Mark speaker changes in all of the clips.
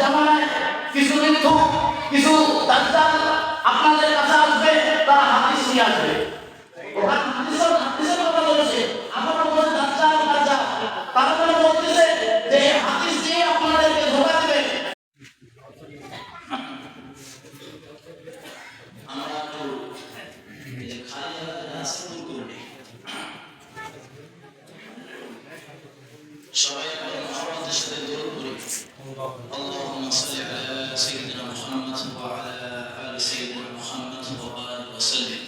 Speaker 1: জামানায় কিছু মিথ্যুক, কিছু দাজ্জাল আপনাদের কাছে আসবে, তারা হাদিস নিয়ে আসবে। ওখানে হাদিসের কথা বলেছে, আপনারা বলছেন দাজ্জাল, তারা বলতেছে যে হাদিস দিয়ে আপনাদেরকে ধোঁকা দেবে। আমরা তো খালি রাস্তা করি, সবাই মুহাম্মাদের সাথে দরুদ পড়ি। আল্লাহুম্মা সাল্লি আলা সাইয়্যিদিনা মুহাম্মাদ ওয়া আলা আলি সাইয়্যিদিনা মুহাম্মাদ ওয়া বারিক ওয়া সাল্লিম।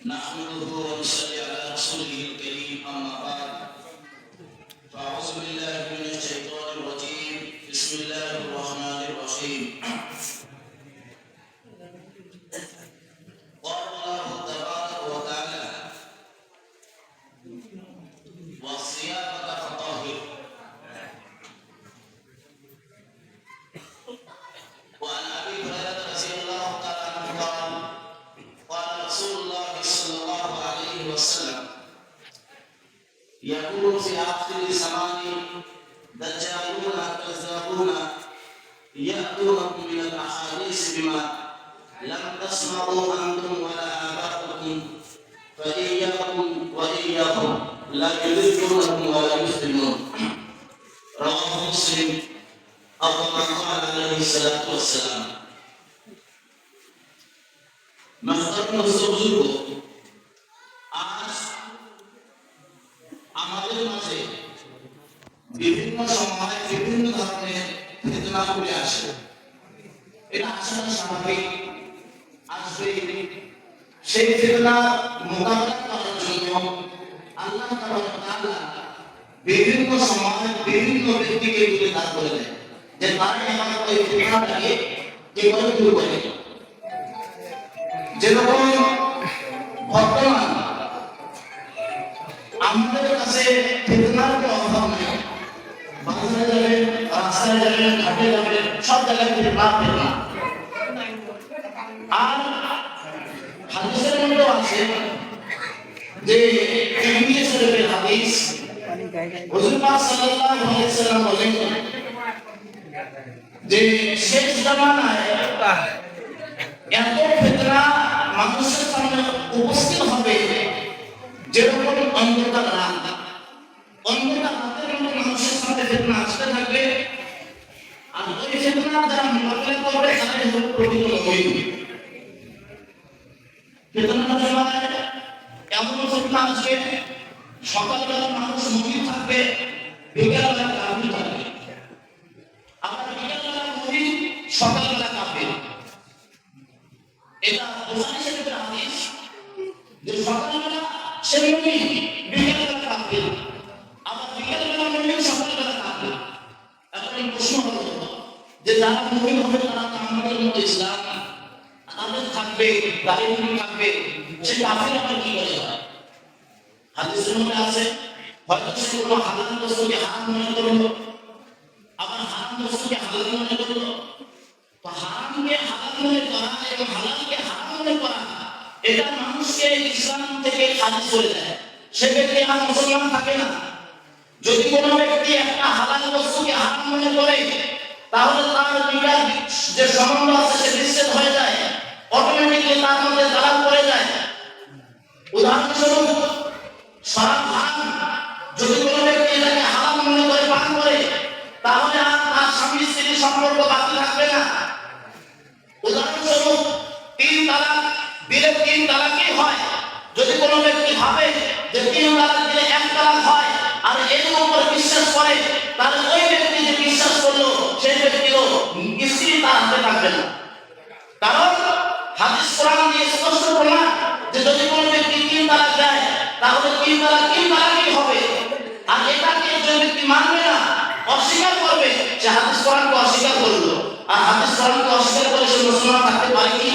Speaker 1: নাহমাদুহু ওয়া নুসাল্লি আলা রাসূলিহিল কারীম, আম্মা বা'দ। ফাআউযু বিল্লাহি মিনাশ শাইতানির রাজীম। বিসমিল্লাহির রাহমানির রাহিম। قال الله تبارك وتعالى وثيابك فطهر. وعن ابي هريره رضي الله تعالى عنه قال قال رسول الله صلى الله عليه وسلم يقول في اخر الزمان دجالون كذابون ياتونكم من الاحاديث بما لم تسمعوا انتم ولا اباؤكم فاياكم واياهم لا يضلونكم ولا يفتنون. رواه مسلم أو كما قال عليه الصلاة والسلام. محترم বুজুর্গ, আজ আমাদের মাঝে বিভিন্ন সময় বিভিন্ন ধরনের ফিতনা চলে আসে। এটা আসলে স্বাভাবিক, আসবে। সেই ফিতনা মোকাবেলা করার জন্য আল্লাহ তাআলা বিভিন্ন সময় বিভিন্ন ব্যক্তিকে তুলে দাঁড় করে দেয় যে তারা আমাদের ওই ফিতনাটাকে কিভাবে দূর করে। যেরকম বর্তমান আমাদের কাছে ফিতনার কোনো অভাব নেই। বাজারে যাবেন, রাস্তায় যাবেন, ঘাটে যাবেন, সব জায়গায় ফিতনা। আর হাদিসের মধ্যে আছে যে তিরমিজি শরীফের হাদিস, হুজুর পাক সাল্লাল্লাহু আলাইহি ওয়াসাল্লাম বলেন যে শেষ জামানায় এত ফিতনা মানুষের সামনে উপস্থিত হবে যেরকম অন্ধকার রাত। অন্ধকার রাতের মধ্যে মানুষের সামনে ফিতনা আসতে থাকবে, আর ওই ফিতনা যারা মোকাবিলা করবে তারাই হবে প্রকৃত মুমিন। ফিতনার সময় এমন ফিতনা আসবে, সকালবেলা মানুষ মুমিন থাকবে, বিকেলবেলা কাফির থাকবে। আবার বিকেলবেলা মুমিন, সকালবেলা কাফির। এটা বুখারী শরীফের হাদিস যে সকালবেলা সে মুমিন, বিকেলবেলা কাফির। আবার বিকেলবেলা মুমিন, সকালবেলা কাফির। এখন এই প্রশ্ন হলো যে যারা মুমিন হবে তারা তো আমাদের মতো ইসলাম তাদের থাকবে, দাঁড়িয়ে থাকবে, সে কাফির আবার কি করে হয়? হাদিসের মধ্যে আছে হয়তো সে কোনো হালাল বস্তুকে হারাম মনে করলো, আবার হারাম বস্তুকে হালাল মনে করলো। তো হারামকে হালাল মনে করা এবং হালালকে হারাম মনে করা এটা মানুষকে ইসলাম থেকে খারিজ করে দেয়। সে ব্যক্তি আর মুসলমান থাকে না। যদি কোনো ব্যক্তি একটা হালাল বস্তুকে হারাম মনে করে তাহলে তার দুইটা যে সম্বন্ধ আছে সে বিচ্ছেদ হয়ে যায়, অটোমেটিক্যালি তার মধ্যে দালাল পড়ে যায়। উদাহরণস্বরূপ শরাব পান, যদি কোনো ব্যক্তি এটাকে হারাম মনে করে পান করে তাহলে আর তার স্বামী স্ত্রীর সম্পর্ক বাকি থাকবে না। উদাহরণস্বরূপ তিন তালাক দিলে তিন তালাকই হয়। যদি কোনো ব্যক্তি ভাবে যে তিন তালাক দিলে এক তালাক হয় আর এর উপর বিশ্বাস করে, তাহলে ওই ব্যক্তি যে বিশ্বাস করলো সেই ব্যক্তিরও স্ত্রী তার হাতে থাকবে না। কারণ হাদিস কোরআন দিয়ে স্পষ্ট প্রমাণ যে যদি কোনো ব্যক্তি তিন তালাক দেয় তাহলে তিন তালাকই হবে। আর এটাকে যে ব্যক্তি মানবে না, অস্বীকার করবে, সে হাদিস কোরআনকে অস্বীকার করলো। আর হাদিস কোরআনকে অস্বীকার করে সে মুসলমান থাকতে পারে কি?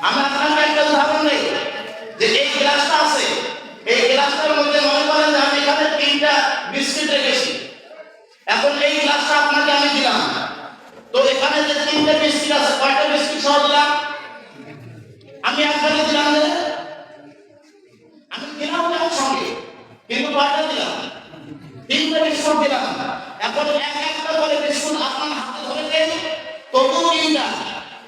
Speaker 1: আমি আপনাকে একটা উদাহরণ দেই যে এই গ্লাসটা আছে, এই গ্লাসটার মধ্যে মনে করেন যে আমি এখানে 3টা বিস্কিট রেখেছি। এখন এই গ্লাসটা আপনাকে আমি দিলাম, তো এখানে যে 3টে বিস্কিট আছে, কয়টা বিস্কিট সহ দিলাম? আমি একবারে দিলাম না, আমি দিলাম না সঙ্গে, কিন্তু কয়টা দিলাম? 3টে বিস্কুট দিলাম। এখন এখন এক একটা করে বিস্কুট আপনার হাতে ধরে দেন, তবু তিনটা।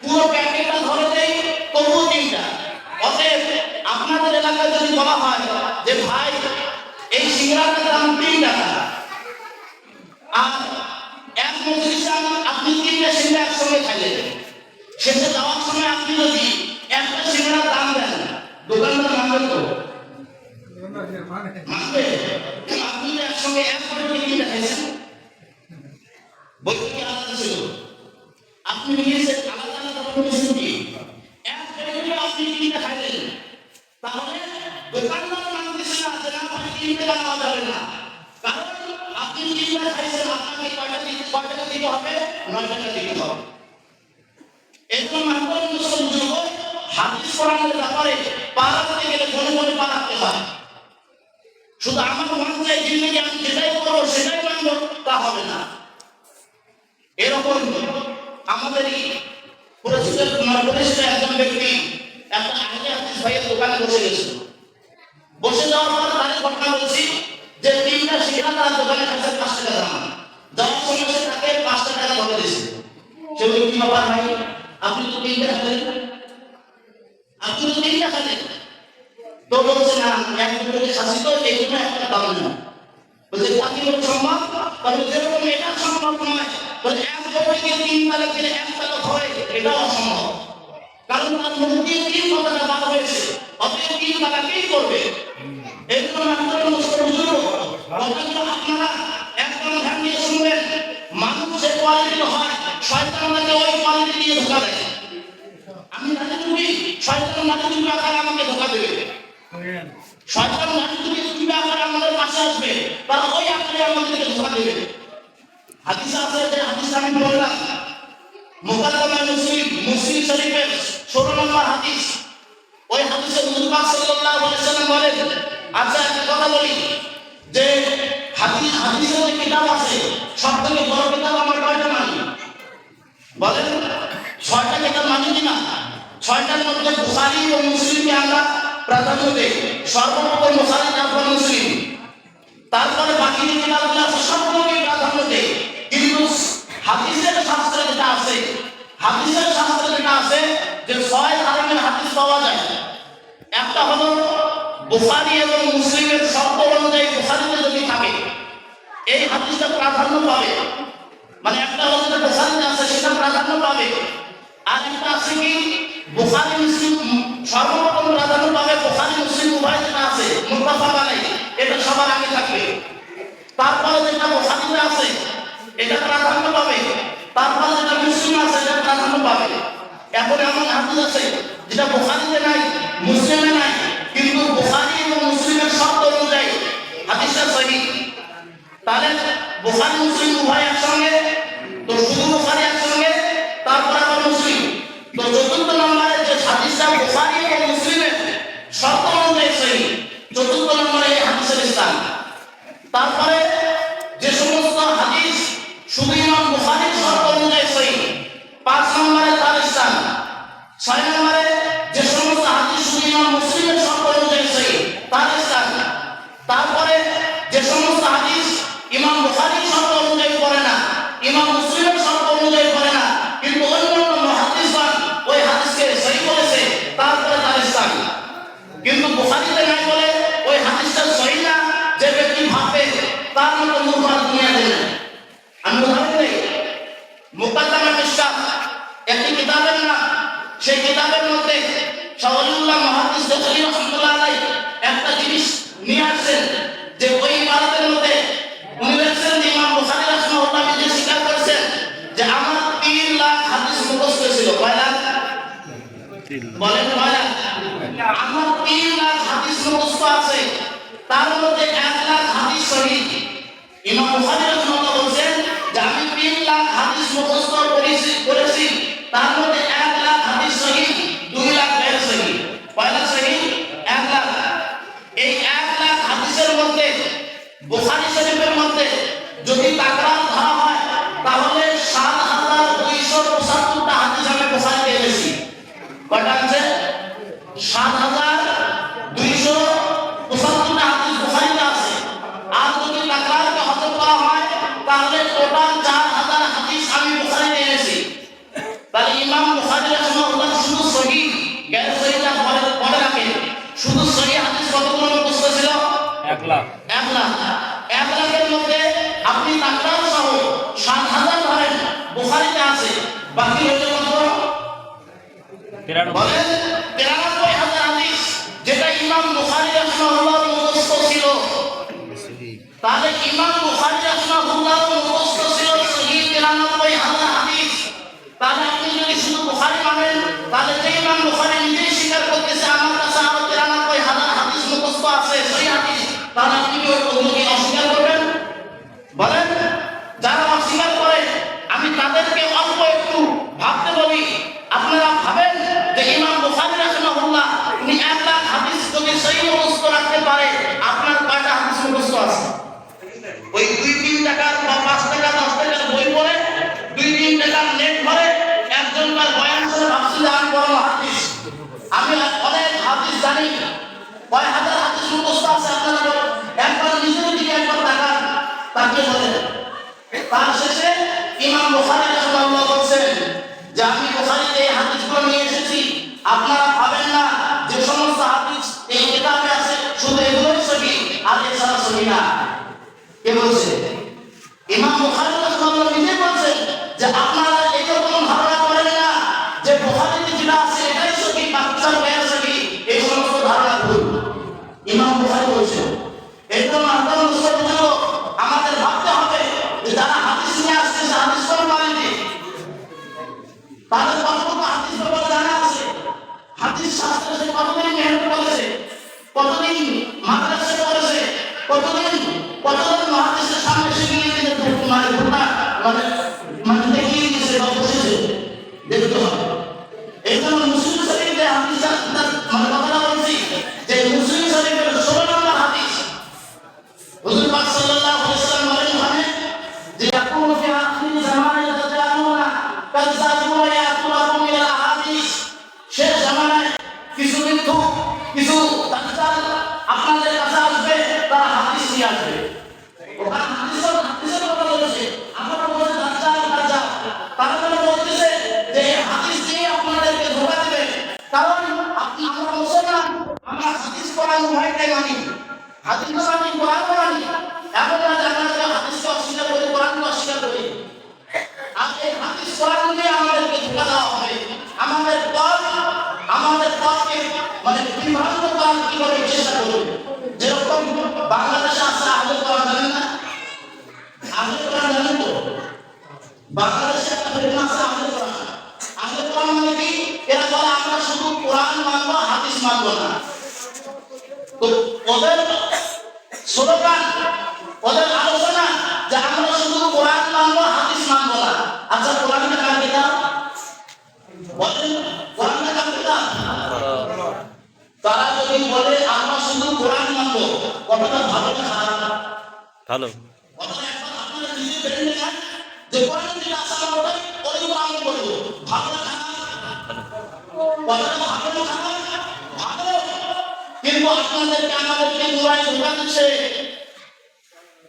Speaker 1: পুরো প্যাকেটটা ধরে দেই, তবু তিনটা। অতএব আপনাদের এলাকায় যদি বলা হয় যে ভাই এই সিঙ্গারাটার দাম 3 টাকা, আর এক মজলিসে আপনি 3টা সিঙ্গারা একসঙ্গে খাইলেন, শেষে যাওয়ার সময় আপনি যদি একটা সিঙ্গারার দাম দেন, দোকানদার মানবেন তো? মানবে? আপনি একসঙ্গে এক করে 3টা খাইছেন, বলতে কি আলাদা ছিল? আপনি নিয়েছেন আলাদা আলাদা করেছেন কি? এক করে আপনি 3টা খাইলেন, তাহলে দোকানদার মানতেছে না যে না ভাই 3টা নেওয়া যাবে না, কারণ আপনি 3টা খাইছেন, আপনাকে কয়টা দিতে হবে? 9 টাকা দিতে হবে। এজন্য মাহবুব মুসলিম হাদিস কোরআনের ব্যাপারে পারাতে গেলে মনে মনে পারাতে হয়। শুধু আমার মন চাই জিন্দগি আমি যেটাই করবো সেটাই মানবো, তা হবে না। এরকম আমাদেরই পরিচিত একজন ব্যক্তি একটা আহলে হাদিস ভাইয়ের দোকানে বসে গেছিল। বসে যাওয়ার পর তাদের ঘটনা বলছি যে 3টা সিঙ্গারা তার দোকানে খাচ্ছে 5 টাকা দাম। যাওয়ার সময় সে তাকে 5 টাকা ধরে দিয়েছে। সে বলল কি ব্যাপার ভাই, আপনি তো 3টা খেলেন, আপনি তো 3টা খেলেন। তো বলছে না এক দুটোকে খাচ্ছি তো এই জন্য একটা দাম না। বলছে তা কি করে সম্ভব? তাহলে যেরকম এটা সম্ভব নয়, বলে এক দুটোকে 3 তালাক দিলে 1 তালাক হয়, এটা অসম্ভব। কারণ তার মুক্তি 3 কথাটা বার হয়েছে, অতএব 3 তালাকই করবে। এই জন্য আপনারা মুসলিম কথাগুলো আপনারা একদম ধ্যান দিয়ে শুনবেন। মানুষ যে কোয়ালিটি হয়, শয়তান আমাকে ওই কোয়ালিটি দিয়ে ধোঁকা দেয়। আমি জানি তুমি শয়তান মানে তুমি আকারে আমাকে ধোঁকা দেবে, শয়তান মানে তুমি আকারে আমাদের পাশে আসবে, তারা ওই আকারে আমাদেরকে ধোঁকা দেবে। হাদিস আছে, যে হাদিস আমি বললাম মুকাদ্দামা মুসলিম শরীফের 16 নম্বর হাদিস। ওই হাদিসে হুজুর পাক সাল্লাল্লাহু আলাইহি ওয়াসাল্লাম বলেন, আচ্ছা একটা কথা বলি যে হাদিসের যে কিতাব আছে সবথেকে বড় কিতাব আমার কয়টা মানি? বলেন 6টা কিতাব মানি কিনা? 6টার মধ্যে বুখারী ও মুসলিমকে আমরা প্রাধান্য দেই। সর্বপ্রথম বুখারী, তারপর মুসলিম, তারপরে বাকি যে কিতাবগুলো আছে সবগুলোকে প্রাধান্য দেই। কিন্তু হাদিসের শাস্ত্রে যেটা আছে, হাদিসের শাস্ত্রে যেটা আছে যে 6 ধরনের হাদিস পাওয়া যায়। একটা হলো বুখারী এবং মুসলিমের শব্দ অনুযায়ী বুখারীতে যদি থাকে এই হাদিসটা প্রাধান্য পাবে, মানে একটা হলো যেটা বুখারীতে আছে সেটা প্রাধান্য পাবে। আর একটা আছে কি বুখারী মুসলিম সর্বপ্রথম প্রাধান্য পাবে, বুখারী মুসলিম উভয় যেটা আছে মুত্তাফাক আলাইহি এটা সবার আগে থাকবে। তারপরে যেটা বুখারীতে আছে এটা প্রাধান্য পাবে, তারপরে যেটা মুসলিম আছে এটা প্রাধান্য পাবে। এখন এমন হাদিস আছে যেটা বুখারীতে নাই, মুসলিমে নাই, কিন্তু বুখারী এবং মুসলিমের শব্দ অনুযায়ী হাদিসটা সহিহ। তাহলে বুখারী মুসলিম উভয় একসঙ্গে, তো শুধু বুখারী একসঙ্গে, তারপর আবার মুসলিম। তো চতুর্থ নম্বরে যে হাদিসটা বুখারী এবং মুসলিমের শব্দ অনুযায়ী সহিহ, চতুর্থ নম্বরে এই হাদিসের স্থান। তারপরে যে সমস্ত হাদিস শুধু ইমাম বুখারীর শব্দ অনুযায়ী সহিহ, 5 নম্বরে তার স্থান। 6 নম্বরে যে সমস্ত হাদিস শুধু ইমাম মুসলিমের শব্দ অনুযায়ী সহিহ, তার স্থান। তারপরে যে সমস্ত হাদিস ইমাম বুখারীর শব্দ অনুযায়ী পড়ে না, ইমাম মুসলিমের শব্দ অনুযায়ী পড়ে না, কিন্তু অন্যান্য মুহাদ্দিসগণ ওই হাদিসকে সহিহ বলেছে, তারপরে তার স্থান। কিন্তু বুখারীতে নাই বলে ওই হাদিসটা সহিহ না, যে ব্যক্তি ভাবে তার মতো মূর্খ আর দুনিয়াতে নাই। আমি উদাহরণ দেই, মুকাদ্দামা মিশকাত একটি কিতাবের নাম। সেই কিতাবের মধ্যে শাওয়ালিউল্লাহ মুহাদ্দিস দখলি রাহমাতুল্লাহ আলাইহি একটা জিনিস নিয়ে আসছেন যে ওই ইবারতের মধ্যে উনি বলেছেন যে ইমাম বুখারী রাহিমাহুল্লাহ যে স্বীকার করেছেন যে আমার 3 লাখ হাদিস মুখস্থ ছিল। কয় লাখ? বলেন কয় লাখ? আমার 3 লাখ হাদিস মুখস্থ আছে, তার মধ্যে 1 লাখ হাদিস সহিহ। ইমাম বুখারী রাহিমাহুল্লাহ বলেন যে আমি 3 লাখ হাদিস মুখস্থ করেছি, তার মধ্যে 1 লাখ হাদিস সহিহ, 2 লাখ গैर সহিহ। কয় লাখ সহিহ? 1 লাখ। এই 1 লাখ হাদিসের মধ্যে বুখারী শরীফের মধ্যে যদি তাকরার ধরা হয় তাহলে 7275টা হাদিস আমি বুখারীতে এনেছি। কয়টা আছে? 7275টা হাদিস বুখারীতে আছে। আর যদি তাকরারকে হজম করা হয় তাহলে বলেন 93,000 হাদিস, যেটা ইমাম বুখারী রাহিমাহুল্লাহর মুখস্থ ছিল। তাহলে ইমাম বুখারী রাহিমাহুল্লাহর মুখস্থ ছিল সহিহ 93,000 হাদিস। তাহলে আপনি যদি শুধু বুখারী মানেন, তাহলে যে ইমাম বুখারী নিজেই স্বীকার করতেছে আমার কাছে আরো 93,000 হাদিস মুখস্থ আছে, সহিহ হাদিস, তাহলে আপনি কি ওই বন্ধুকে অস্বীকার করবেন? বলেন। যারা অস্বীকার করে আমি তাদেরকে অল্প একটু ভাবতে বলি। আপনারা ভাবেন যে ইমাম বুখারী রাহিমাহুল্লাহ উনি 1 লাখ হাদিস যদি সহিহ মুখস্থ রাখতে পারে, আপনার কয়টা হাদিস মুখস্থ আছে? ওই 2-3 টাকার বা 5 টাকা 10 টাকার বই পড়ে 2-3 টাকার নেট ভরে একজনকার বয়ান শুনে ভাবছি যে আমি বড় হাদিস, আমি অনেক হাদিস জানি, কয় হাজার হাদিস মুখস্থ আছে আপনারা বলেন। একবার নিজের দিকে একবার তাকান, তাকিয়ে বলেন। তার শেষে ইমাম বুখারী রাহিমাহুল্লাহ বলছেন যে আমি বুখারীতে এই হাদিসগুলো নিয়ে এসেছি, আপনারা ভাবেন না যে সমস্ত হাদিস এই কিতাবে আছে শুধু এগুলোই সহিহ আর এছাড়া সহিহ না। কে বলছে? ইমাম বুখারী রাহিমাহুল্লাহ নিজে বলছেন যে আপনারা এরকম ধারণা করেন না যে বুখারীতে যেটা আছে এটাই সহিহ, বাকিটা গায়র সহিহ, এই সমস্ত ধারণা ভুল। ইমাম বুখারী বলছেন এরকম আন্দোলন মুসলমানদের আমাদের ভাবতে হবে যে যারা হাদিস নিয়ে আসছে সে হাদিস কোন কোয়ালিটি, তাদের কতটুকু হাদিস ব্যাপারে জানা আছে, হাদিস শাস্ত্রে সে কতদিন মেহনত করেছে, কতদিন মাদ্রাসা করেছে, কতদিন মহাদিসের সামনে সে গিয়ে মানে দেখিয়ে দিয়েছে বা বসেছে, দেখতে হবে। এই জন্য মুসলিম শরীফে হাদিস মানে কথাটা বলছি যে মুসলিম শরীফের 16 নম্বর হাদিস হুজুর পাক সাল্লাল্লাহু আলাইহি ওয়াসাল্লাম বলেন ওখানে যে ইয়াকুনু ফি আখির জামানে ইয়াতাজানুনা কাযাবুনা ইয়াতুরাকুম ইলা হাদিস, শেষ জামানায় কিছু মিথ্যুক, কিছু দাজ্জাল আপনাদের কাছে আসবে, তারা হাদিস নিয়ে আসবে। ওখানে হাদিসের কথা বলেছে, আমরা বলছি দাজ্জাল। তারা বলতেছে যে হাদিস দিয়ে আপনাদেরকে ধোঁকা দেবে, কারণ আমরা মুসলমান, আমরা হাদিস কোরআন উভয়টাই মানি, হাদিস মানি কোরআন মানি, এমন না যে আমরা হাদিসকে অস্বীকার করি কোরআনকে অস্বীকার করি। আর এই হাদিস কোরআন দিয়ে আমাদেরকে ধোঁকা দেওয়া হবে, আমাদের পথকে মানে বিভ্রান্ত করার কি করে চেষ্টা করবে। যেরকম বাংলাদেশে আছে আহলে কোরআন, জানেন না? আহলে কোরআন জানেন তো? বাংলাদেশে একটা ফেরনা আছে আহলে কোরআন। আহলে কোরআন মানে কি? এরা বলে আমরা শুধু কোরআন মানবো, হাদিস মানবো না। তো ওদের স্লোগান, ওদের আলোচনা যে আমরা শুধু কোরআন মানবো, হাদিস মানবো না। আচ্ছা কোরআনটা কার কিতাব? বলেন কোরআনটা কার কিতাব? তারা যদি বলে আমরা শুধু কোরআন মানবো, কথাটা ভালো না খারাপ? ভালো। কথাটা একবার আপনারা নিজে বের নেন যে কোরআন যেটা আছে আমরা ওটাই কোরআন বলবো, ভালো না খারাপ? কথাটা ভালো না খারাপ? ভালো। কিন্তু আপনাদেরকে আমাদেরকে কোরআন ধোঁকা দিচ্ছে।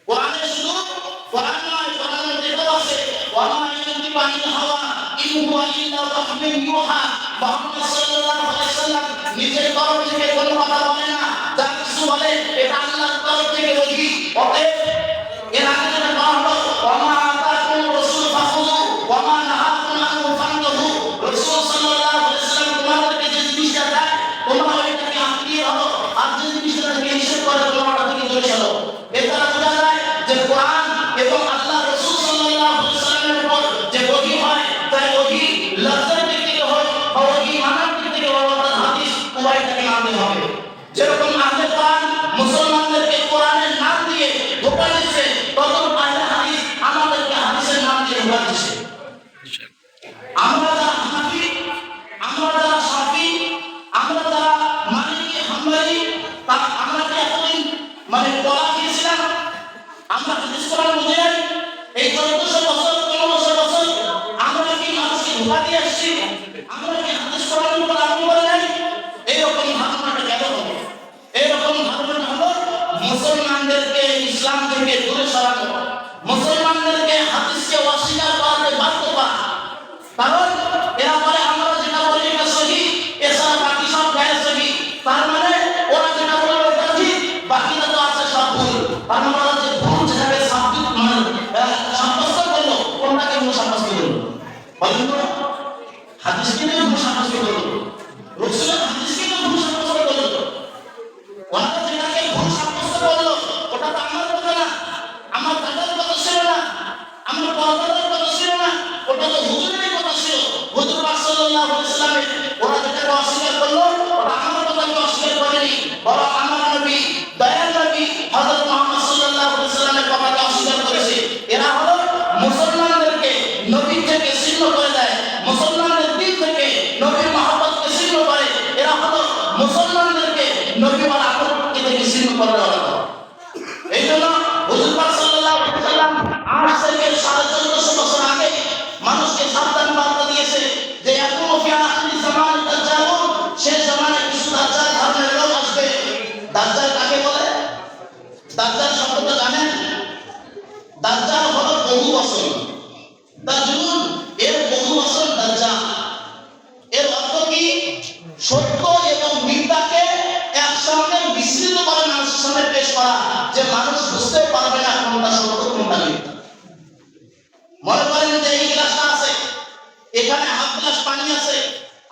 Speaker 1: কোরআনে শুধু কোরআন নয়, কোরআনের যেটা আছে ওয়ামা ইয়ানতিকু আনিল হাওয়া ইন হুয়া ইল্লা ওয়াহয়ুন ইউহা, মুহাম্মদ সাল্লাল্লাহু আলাইহি ওয়াসাল্লাম নিজের তরফ থেকে কোনো কথা বলে না, যা কিছু বলে এটা আল্লাহর তরফ থেকে ওহী। অতএব এর আগে যেটা বলা হলো ওয়ামা আতাকুম রাসূল ফাখুযু ওয়ামা নাহাকুম আনহু ফান্তাহু, রাসূল সাল্লাল্লাহু আলাইহি ওয়াসাল্লাম তোমাদেরকে যে জিনিসটা দেয় তোমরা ওইটাকে আঁকড়িয়ে ধরো, আর যে জিনিসটা থেকে নিষেধ করে তোমরা ওটা থেকে দূরে সরো। এটা বোঝা যায় যে কোরআন এবং আল্লাহ রাসূল সাল্লাল্লাহু আলাইহি ওয়াসাল্লামের উপর যে ওহী হয়, তাই ওহী লফজের দিক থেকে হয় বা ওহী মানার দিক থেকে হয়, অর্থাৎ হাদিস উভয়টাকে মানতে হবে। যেরকম আহলে কোরআন মুসলমানদেরকে কোরআনের নাম দিয়ে ধোঁকা দিচ্ছে, ততক্ষণ আহলে হাদিস আমাদেরকে হাদিসের নাম দিয়ে ধোঁকা দিচ্ছে। আমরা যারা হানাফি, আমরা যারা শাফি, আমরা যারা মালিকি হাম্বলি, আমরা কি এতদিন মানে বলা গিয়েছিলাম আমরা হাদিস কোরআন বুঝে যাই? এই 1400 বছর 1500 বছর আমরা কি মানুষকে ধোঁকা দিয়ে আসছি? আমরা কি হাদিস কোরআনের উপর আমল করে নাই? এইরকম ধারণাটা কেন হলো? এইরকম ধারণা হলো মুসলমানদেরকে ইসলাম থেকে দূরে সরানো, মুসলমানদেরকে হাদিসকে অস্বীকার করাতে বাধ্য করা। কারণ এরা বলে আমরা যেটা বলি এটা সহিহ, এছাড়া বাকি সব গায়ের সহিহ। তার মানে ওরা যেটা বলে ওটা ঠিক, বাকিটা তো আছে সব ভুল। আর আমরা যে ভুল যেটাকে সাব্যস্ত করলো, কোনটাকে ভুল সাব্যস্ত করলো? বলেন তো, হাদিসকে নিয়ে ভুল সাব্যস্ত করলো। ওটা তো হুজুরেরই কথা ছিল। হুজুর পাক সাল্লাল্লাহু আলাইহি ওয়াসাল্লামের ওরা যেটাকে অস্বীকার করলো, ওটা আমার কথাকে অস্বীকার করেনি, বরং আমার নবী, দয়াল নবী হযরত মুহাম্মদ সাল্লাল্লাহু আলাইহি ওয়াসাল্লামের কথাকে অস্বীকার করেছে। এরা হলো মুসলমানদেরকে নবীর থেকে ছিন্ন করে দেয়, মুসলমানদের দিল থেকে নবীর মহব্বতকে ছিন্ন করে। এরা হলো মুসলমানদেরকে নবী ওয়ালা আকর্ষণকে থেকে ছিন্ন করে দেওয়া। এই জন্য হুজুর পাক সাল্লাল্লাহু আলাইহি ওয়াসাল্লাম আজ থেকে 1450 বছর আগে মানুষকে সাবধান বার্তা দিয়েছে যে ইয়াকুমু ফি আখিরি জামান দাজ্জালুন, শেষ জামানায় কিছু দাজ্জাল ধরনের লোক আসবে। দাজ্জাল কাকে বলে? দাজ্জাল শব্দটা জানেন? দাজ্জাল হলো বহু বচন। দাজ্জালুন এর বহু বচন দাজ্জাল। এর অর্থ কি? সত্য এবং মিথ্যাকে একসঙ্গে মিশ্রিত করে মানুষের সামনে পেশ করা, যে মানুষ বুঝতে পারবে না কোনটা সত্য কোনটা মিথ্যা। মনে করেন যে এই গ্লাসটা আছে, এখানে হাফ গ্লাস পানি আছে,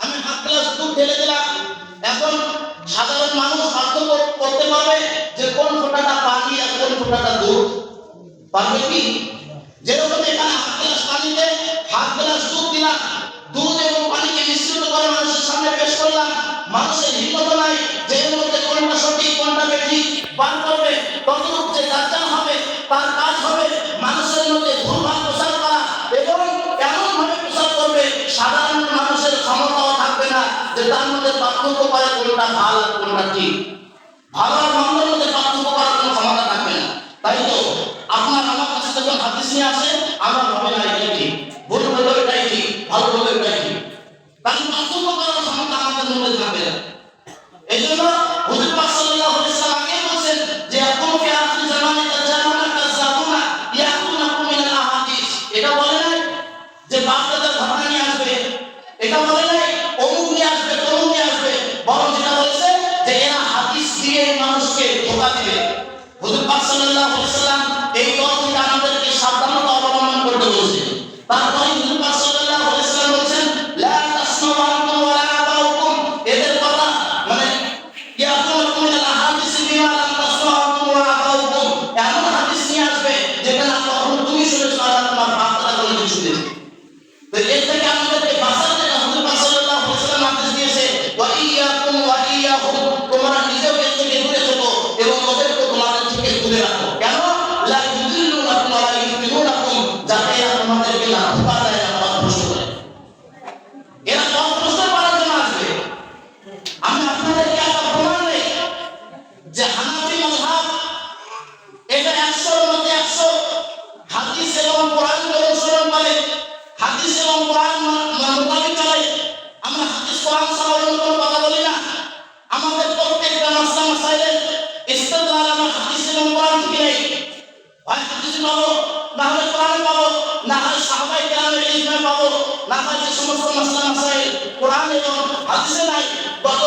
Speaker 1: আমি হাফ গ্লাস দুধ ঢেলে দিলাম। এখন সাধারণ মানুষ পার্থক্য করতে পারবে যে কোন ফোঁটাটা পানি আর কোন ফোঁটাটা দুধ? পারবে কি? যেরকম এখানে হাফ গ্লাস পানিতে হাফ গ্লাস দুধ দিলাম, দুধ এবং পানিকে মিশ্রিত করে মানুষের সামনে পেশ করলাম, মানুষের হিম্মত নাই যে এর মধ্যে কোনটা সঠিক কোনটা বেঠিক বার করবে। ততটুক যে দাজ্জাল হবে, তার কাজ হবে মানুষের মধ্যে ভুলভাল প্রচার করা, এবং এমন ভাবে প্রচার করবে সাধারণ মানুষের ক্ষমতাও থাকবে না যে তার মধ্যে পার্থক্য করে কোনটা ভালো আর কোনটা ঠিক। ভালো আর মন্দের মধ্যে পার্থক্য করার কোনো ক্ষমতা থাকবে না। তাই তো আপনার আমার কাছে যখন হাদিস নিয়ে আসে, আমরা ভাবে না এটাই ঠিক, ভুল হলো এটাই ঠিক, ভালো হলো এটাই ঠিক, তার পার্থক্য করার ক্ষমতা আমাদের মধ্যে থাকবে না। এই জন্য হুজুর পাক সাল্লাল্লাহু আলাইহি ওয়াসাল্লাম আগে বলেছেন যে ইয়াকুমু ফি আখিরি জামানে দাজ্জালুনা কাযাবুনা ইয়াকুনাকুম মিনাল আহাদিস। এটা বলে নাই যে বাপদাদার ঘটনা নিয়ে আসবে, এটা বলে নাই অমুক নিয়ে আসবে তমুক নিয়ে আসবে, বরং যেটা বলেছে যে এরা হাদিস দিয়ে মানুষকে ধোঁকা দিবে। হুজুর পাক সাল্লাল্লাহু আলাইহি ওয়াসাল্লাম এই দল থেকে আমাদেরকে সাবধানতা অবলম্বন করতে বলেছেন। তারপরে হুজুর পাক সাল্লাল্লাহু আলাইহি ওয়াসাল্লাম বলেছেন লা তাসমাউ আনতুম ওয়া লা আবাউকুম, এদের কথা মানে ইয়াকুনাকুম মিনাল আহাদিস বিমা লা তাসমাউ আনতুম ওয়া লা আবাউকুম, এমন হাদিস নিয়ে আসবে যেটা না কখনো তুমি শুনেছো আর তোমার বাপ-দাদা কোনোদিন শুনেছে। তো এর থেকে আমাদেরকে বাঁচাতে হুজুর পাক সাল্লাল্লাহু আলাইহি ওয়াসাল্লাম আদেশ দিয়েছে ওয়া ইয়াকুম ওয়া ইয়াহুম, তোমরা নিজেও এর থেকে দূরে থাকো এবং ওদেরকে তোমাদের থেকে দূরে রাখো। কেন? লা ইউদিল্লুনাকুম ওয়া লা ইউফতিনুনাকুম, যাতে এরা তোমাদেরকে না ধোঁকা দেয় না পথভ্রষ্ট করে। এরা পথভ্রষ্ট করার জন্য আসবে। আমি আপনাদেরকে একটা প্রমাণ দেই যে হানাফি মাযহাব এটা 100 এর মধ্যে 100 হাদিস এবং কোরআনকে অনুসরণ করে, হাদিস এবং কোরআন মোতাবেক চলে। আমরা হাদিস কোরআন ছাড়া অন্য কোনো কথা বলি না। আমাদের প্রত্যেকটা মাসলা মাসাইলের ইস্তেদলাল আমরা হাদিস এবং কোরআন থেকে নেই। হয় হাদিসে পাবো, না হলে কোরআনে পাবো, না হয় সাহাবায়ে কেরামের ইলমে পাবো, না হয় যে সমস্ত মাসলা মাসাইল কোরআন এবং হাদিসে নাই, গত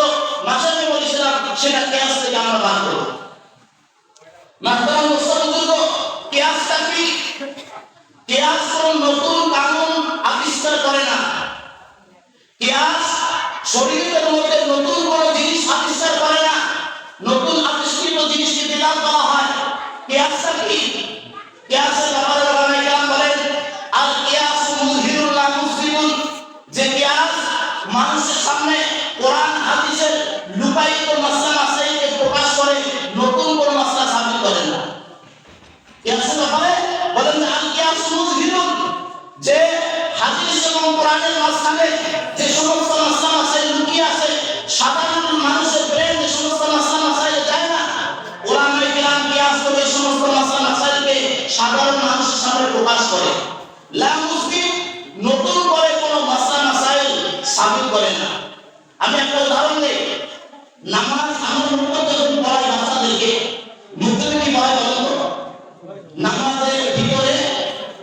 Speaker 1: মাসে আমি বলেছিলাম সেটা কিয়াস থেকে আমরা বার করব। মাহতারাম মুসলিম বুজুর্গ, কিয়াসটা কি? কিয়াস কোন নতুন কানুন আবিষ্কার করে না। কিয়াস শরীয়তের মধ্যে নতুন কোন জিনিস আবিষ্কার করে না, নতুন আবিষ্কৃত জিনিসকে বিধান করা হয়। কিয়াসটা কি? কিয়াসের ব্যাপারে ওলামায়ে কেরাম বলেন আল কিয়াসু মুযহিরুল লা মুসলিমুন, যে কিয়াস মানুষের সামনে কোরআন হাদিসের লুকায়িত মাসলা মাসাইলকে প্রকাশ করে, নতুন কোন মাসলা সাবিত করে না। কিয়াসের ব্যাপারে বলেন যে আল কিয়াসু মুযহিরুন, যে হাদিস এবং কোরআনের মাঝখানে যে সমস্ত মাসলা মাসাইল লুকিয়ে আছে, সাধারণ মানুষের ব্রেন যে সমস্ত মাসলা মাসাইল যায় না, ওলামায়ে কেরাম কিয়াস করে এই সমস্ত মাসলা মাসাইলকে সাধারণ মানুষের সামনে প্রকাশ করে। লা মুসলিম, নতুন করে কোনো মাসলা মাসাইল সাবিত করে না। আমি একটা উদাহরণ দেই। নামাজ আমার মুক্ত যখন পড়াই বাচ্চাদেরকে, মুক্ত কি পড়াই বলেন তো? নামাজের ভিতরে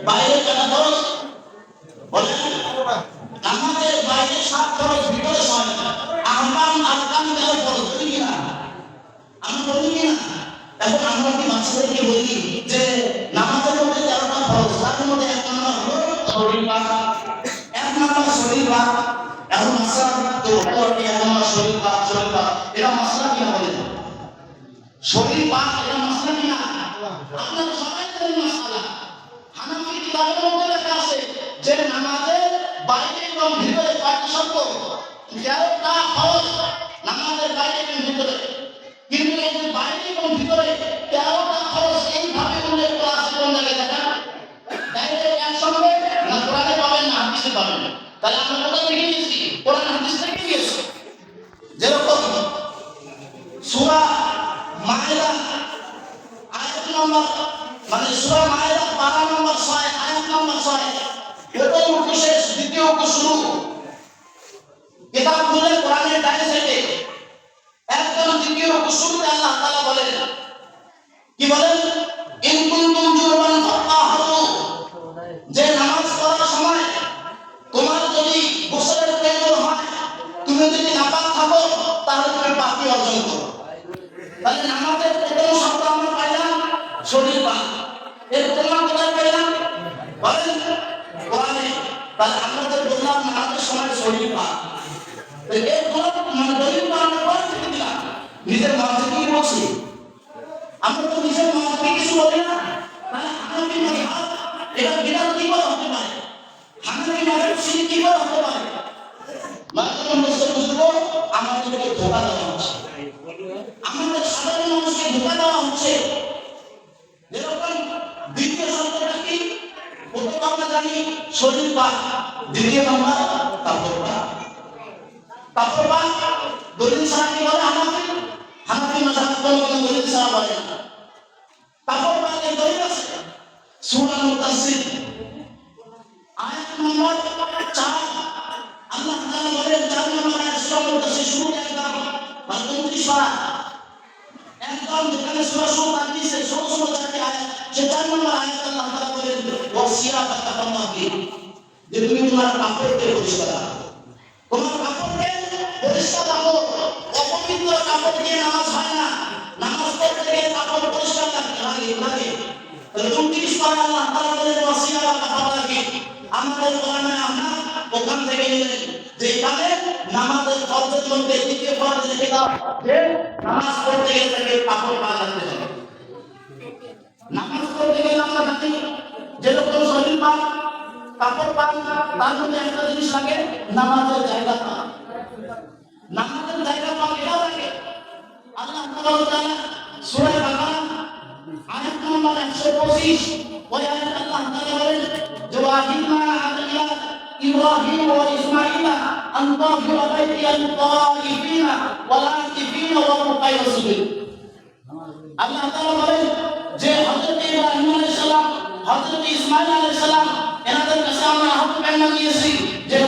Speaker 1: বাইরে কেন খরচ বলেন? নামাজের বাইরে 7 খরচ, ভিতরে 6। আহকাম আহকাম দেওয়ার খরচ বলি কিনা? আমি বলি কিনা? এখন আমরা কি বাচ্চাদেরকে বলি যে নামাজের মধ্যে 13টা খরচ, তার মধ্যে 1 নম্বর হলো শরীর পাক, 1 নম্বর শরীর পাক। এখন মাসলা তো ওপরে 1 নম্বর শরীর পাক, এটা মাসলা কিনা বলেন? শরীর পাক এটা মাসলা কিনা? আপনারা সবাই জানেন মাসলা। হানাফি কিতাবের মধ্যে লেখা আছে যে যে নামাজের বাইরে এবং ভিতরে পার্থক্য 13টা খরচ নামাজের বাইরে এবং ভিতরে, কিন্তু এই যে বাইরে এবং ভিতরে 13টা খরচ এইভাবে উল্লেখ করা আছে কোন জায়গায় দেখা ডাইরেক্ট একসঙ্গে না কোরআনে পাবেন না হাদিসে পাবেন। তাহলে আমরা কোথা থেকে নিয়েছি? কোরআন হাদিস থেকে নিয়েছি। যেরকম সূরা মায়েদা আয়াত নম্বর মানে সূরা মায়েদা পারা নম্বর 6 আয়াত নম্বর 6 প্রথম রুকু শেষ দ্বিতীয় রুকু শুরু। কিতাব খুলে কোরআনের ডান সাইডে একদম দ্বিতীয় রুকু শুরুতে আল্লাহ তাআলা বলেন, কি বলেন? ইন কুনতুম জুনুবান ফাতাহহারু, যে নামাজ পড়ার সময় তোমার যদি গোসলের প্রয়োজন হয়, তুমি যদি নাপাক থাকো তাহলে তুমি পাপী অর্জন করো। তাহলে নামাজের প্রথম শব্দ আমরা পাইলাম শরীর পাক, এর প্রমাণ কোথায় পাইলাম বলেন? কোরআনে। তাহলে আমরা তো বললাম নামাজের সময় শরীর পাক, এর ফলে মানে দলিল আমরা কোরআন থেকে দিলাম, নিজের মন থেকে কি বলছি? আমরা তো নিজের মন থেকে কিছু বলি না। তাহলে হানাফি মাযহাব এটা বিদআত কি করে হতে পারে? হানাফি মাযহাব শিরক কি করে হতে পারে? মাত্র বুঝবো আমাদেরকে ধোঁকা দেওয়া হচ্ছে, আমাদের সাধারণ মানুষকে ধোঁকা দেওয়া হচ্ছে। যেরকম দ্বিতীয় শব্দটা কি? প্রথম আমরা জানি শরীর পাক, দ্বিতীয় নাম্বার কাপড় পাক। কাপড় পাক দলিল ছাড়া কি বলে? হানাফি মাযহাব কোনো দলিল ছাড়া বলে না। কাপড় পাকের দলিল আছে সূরা মুদাসসির আয়াত নম্বর 4 আল্লাহ তাআলা বলেন 4 নম্বর আয়াত সূরা মুদাসসির শুরু একদম 29 পারা একদম যেখানে সূরা শুরু তার নিচে ছোট ছোট 4টি আয়াত, সে 4 নম্বর আয়াত আল্লাহ তাআলা বলেন ওয়াসিয়াতা কাফামাকি, যে তুমি তোমার কাপড়কে পরিষ্কার রাখো, তোমার কাপড়কে পরিষ্কার রাখো। অপবিত্র কাপড় দিয়ে নামাজ হয় না, নামাজ পড়তে গিয়ে কাপড় পরিষ্কার লাগে। তাহলে 29 পারা আল্লাহ তাআলা বলেন ওয়াসিয়াতা কাফামাকি। আমাদের কোরআনে আমরা ওখান থেকে নিলেন যে এখানে নামাজের ফরজের মধ্যে দ্বিতীয় ফরজ লিখে দাও যে নামাজ পড়তে গেলে তাকে কাপড় পা রাখতে হবে। নামাজ পড়তে গেলে আমরা জানি যেরকম শরীর পাক কাপড় পাক, তার মধ্যে একটা জিনিস লাগে নামাজের জায়গা পাক। নামাজের জায়গা পাক এটাও লাগে। আল্লাহ তাআলা সূরা বাকারা আয়াত নম্বর 125 ওই আয়াত আল্লাহ তাআলা বলেন যে ওয়াহিদনা আলাইয়া ইব্রাহিম ওয়া ইসমাঈল আন তাহিরা বাইতিয়া লিত-তাইফিনা ওয়াল আকিফিনা ওয়া রুকাইয়া সুজুদ। আল্লাহ তাআলা বলেন যে হযরত ইব্রাহিম আলাইহিস সালাম, হযরত ইসমাঈল আলাইহিস সালাম এনাদের কাছে আমরা হুকুম নিয়েছি যে